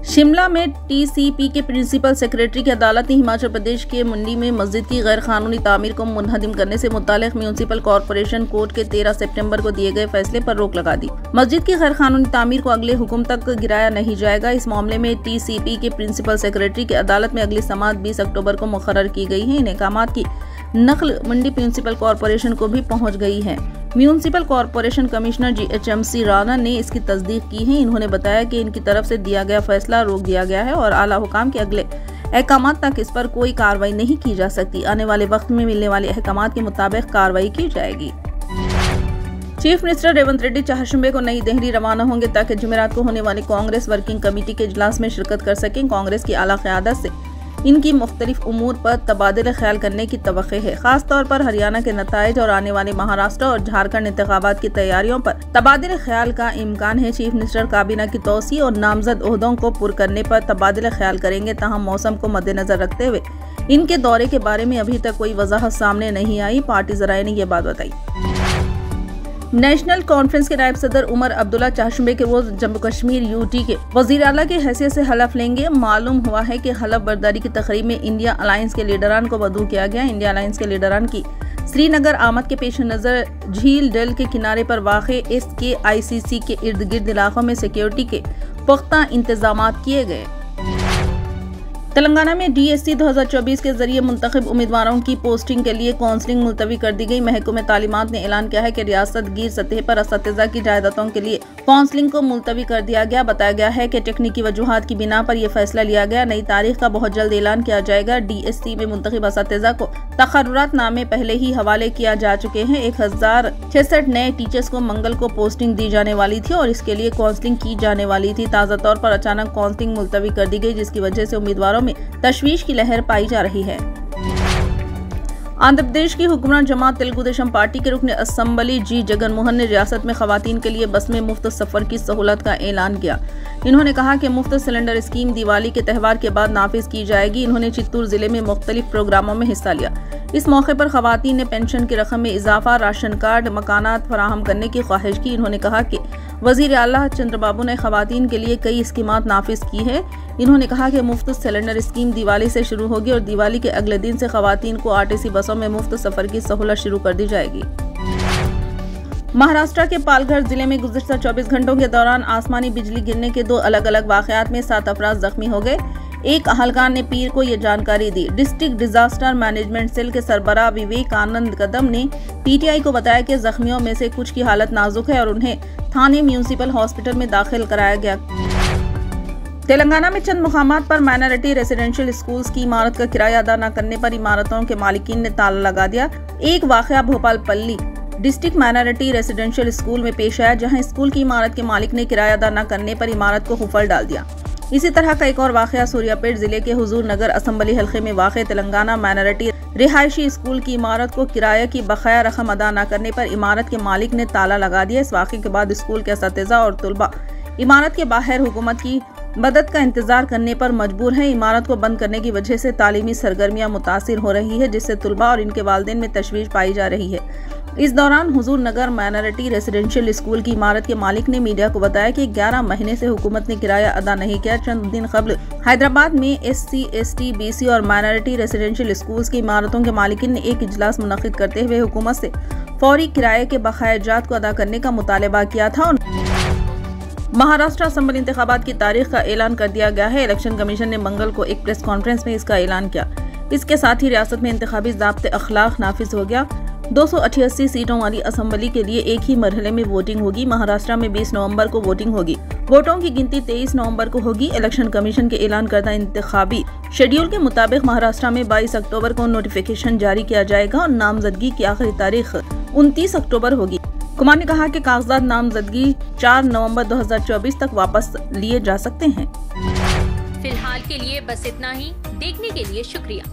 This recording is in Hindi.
शिमला में टीसीपी के प्रिंसिपल सेक्रेटरी की अदालत ने हिमाचल प्रदेश के मंडी में मस्जिद की गैर कानूनी तामीर को मुनहदिम करने से मुताल्लिक म्यूनिसिपल कॉर्पोरेशन कोर्ट के 13 सितंबर को दिए गए फैसले पर रोक लगा दी। मस्जिद की गैर कानूनी तामीर को अगले हुक्म तक गिराया नहीं जाएगा। इस मामले में टीसीपी के प्रिंसिपल सेक्रेटरी की अदालत में अगली समाअत 20 अक्टूबर को मुकर्रर की गई है। इन अहकामात की नकल मंडी म्यूनिसिपल कॉर्पोरेशन को भी पहुँच गई है। Municipal corporation commissioner GHMC Rana ने इसकी तस्दीक की है। इन्होंने बताया कि इनकी तरफ से दिया गया फैसला रोक दिया गया है और आला हुकाम के अगले अहकामात तक इस पर कोई कार्रवाई नहीं की जा सकती। आने वाले वक्त में मिलने वाले अहकामात के मुताबिक कार्रवाई की जाएगी। चीफ मिनिस्टर रेवंत रेड्डी चारशंबे को नई दिल्ली रवाना होंगे ताकि जुमेरात को होने वाली कांग्रेस वर्किंग कमेटी के इजलास में शिरकत कर सकें। कांग्रेस की आला क़यादत से इनकी मुख्तलिफ उमूर पर तबादला ख्याल करने की तवक्को है। खास तौर पर हरियाणा के नताइज और आने वाले महाराष्ट्र और झारखंड इंतखाबात की तैयारियों पर तबादला ख्याल का इम्कान है। चीफ मिनिस्टर काबीना की तौसी और नामजद ओहदों को पुर करने पर तबादला ख्याल करेंगे। तहम मौसम को मद्देनजर रखते हुए इनके दौरे के बारे में अभी तक कोई वजाहत सामने नहीं आई। पार्टी ज़राए ने यह बात बताई। नेशनल कॉन्फ्रेंस के नायब सदर उमर अब्दुल्ला चारशंबे के रोज जम्मू कश्मीर UT के वजीर आला की हैसियत से हलफ लेंगे। मालूम हुआ है कि हलफ बर्दारी की तकरीब में इंडिया अलायंस के लीडरान को मदऊ किया गया। इंडिया अलायंस के लीडरान की श्रीनगर आमद के पेश नज़र झील डल के किनारे पर वाक़े SKICC के इर्द गिर्द इलाकों में सिक्योरिटी के पुख्ता इंतजाम किए गए। तेलंगाना में DSC 2024 के जरिए मुंतखब उम्मीदवारों की पोस्टिंग के लिए काउंसलिंग मुलतवी कर दी गई। महकमे तालीमात ने ऐलान किया है कि रियासत गिर सतह पर असतिज़ा की जायदादों के लिए काउंसलिंग को मुलतवी कर दिया गया। बताया गया है कि टेक्निकी वजूहात की बिना पर यह फैसला लिया गया। नई तारीख का बहुत जल्द ऐलान किया जाएगा। DSC में मुंतखब असतिज़ा को तकर्रुरात नामे पहले ही हवाले किया जा चुके हैं। 1066 नए टीचर्स को मंगल को पोस्टिंग दी जाने वाली थी और इसके लिए काउंसलिंग की जाने वाली थी। ताज़ा तौर पर अचानक काउंसलिंग मुलतवी कर दी गई, जिसकी वजह से उम्मीदवारों में तशवीश की लहर पाई जा रही है। आंध्र प्रदेश की हुक्मरान जमात तेलुगु देशम पार्टी के रुकन असम्बली G जगन मोहन ने रियासत में खवातीन के लिए बस में मुफ्त सफर की सहूलत का ऐलान किया। इन्होंने कहा कि मुफ्त सिलेंडर स्कीम दिवाली के त्यौहार के बाद नाफिज की जाएगी। इन्होंने चित्तूर जिले में मुख्तलिफ प्रोग्रामों में हिस्सा लिया। इस मौके पर खवातीन ने पेंशन की रकम में इजाफा, राशन कार्ड, मकानात फराहम करने की ख्वाहिश की। इन्होंने कहा कि वजीर आला चंद्रबाबू ने खवातीन के लिए कई स्कीमात नाफिज की है। इन्होंने कहा कि मुफ्त सिलेंडर स्कीम दिवाली से शुरू होगी और दिवाली के अगले दिन से खवातीन को RTC बसों में मुफ्त सफर की सहूलत शुरू कर दी जाएगी। महाराष्ट्र के पालघर जिले में गुज़िश्ता 24 घंटों के दौरान आसमानी बिजली गिरने के 2 अलग अलग वाक़यात में 7 अफराद जख्मी हो गए। एक अहलकार ने पीर को ये जानकारी दी। डिस्ट्रिक्ट डिजास्टर मैनेजमेंट सेल के सरबराह विवेक आनंद कदम ने PTI को बताया कि जख्मियों में से कुछ की हालत नाजुक है और उन्हें थाने म्यूनिसिपल हॉस्पिटल में दाखिल कराया गया। तेलंगाना में चंद मुकामात पर माइनॉरिटी रेसिडेंशियल स्कूल्स की इमारत का किराया अदा न करने पर इमारतों के मालिकीन ने ताला लगा दिया। एक वाक़या Bhupalpally district minority residential school में पेश आया, जहां स्कूल की इमारत के मालिक ने किराया अदा न करने पर इमारत को हुफल डाल दिया। इसी तरह का एक और वाक़या सूर्यापेट जिले के हुजूर नगर असम्बली हल्के में वाक़ तेलंगाना माइनॉरिटी रिहायशी स्कूल की इमारत को किराया की बकाया रकम अदा न करने पर इमारत के मालिक ने ताला लगा दिया। इस वाक़े के बाद स्कूल के असतिज़ा और तुलबा इमारत के बाहर हुकूमत की मदद का इंतजार करने पर मजबूर है। इमारत को बंद करने की वजह से तालीमी सरगर्मियां मुतासिर हो रही है, जिससे तुलबा और इनके वालिदैन में तशवीश पाई जा रही है। इस दौरान हुजूर नगर माइनॉरिटी रेसिडेंशियल स्कूल की इमारत के मालिक ने मीडिया को बताया कि 11 महीने से हुकूमत ने किराया अदा नहीं किया। चंद दिन कबल हैदराबाद में SC, ST, BC और माइनॉरिटी रेसिडेंशियल स्कूल्स की इमारतों के मालिकीन ने एक इजलास मुनक्किद करते हुए हुकूमत से फौरी किराए के बकायाजात को अदा करने का मुतालबा किया था। महाराष्ट्र असम्बली इंतखाबात की तारीख का ऐलान कर दिया गया है। इलेक्शन कमीशन ने मंगल को एक प्रेस कॉन्फ्रेंस में इसका ऐलान किया। इसके साथ ही रियासत में इंतखाबी ज़ाब्ते अखलाक नाफिज हो गया। 288 सीटों वाली असम्बली के लिए एक ही मरहले में वोटिंग होगी। महाराष्ट्र में 20 नवंबर को वोटिंग होगी। वोटों की गिनती 23 नवंबर को होगी। इलेक्शन कमीशन के ऐलान करदा इंतखाबी शेड्यूल के मुताबिक महाराष्ट्र में 22 अक्टूबर को नोटिफिकेशन जारी किया जाएगा और नामजदगी की आखिरी तारीख 29 अक्टूबर होगी। कुमार ने कहा कि कागजात नामजदगी 4 नवंबर 2024 तक वापस लिए जा सकते हैं। फिलहाल के लिए बस इतना ही। देखने के लिए शुक्रिया।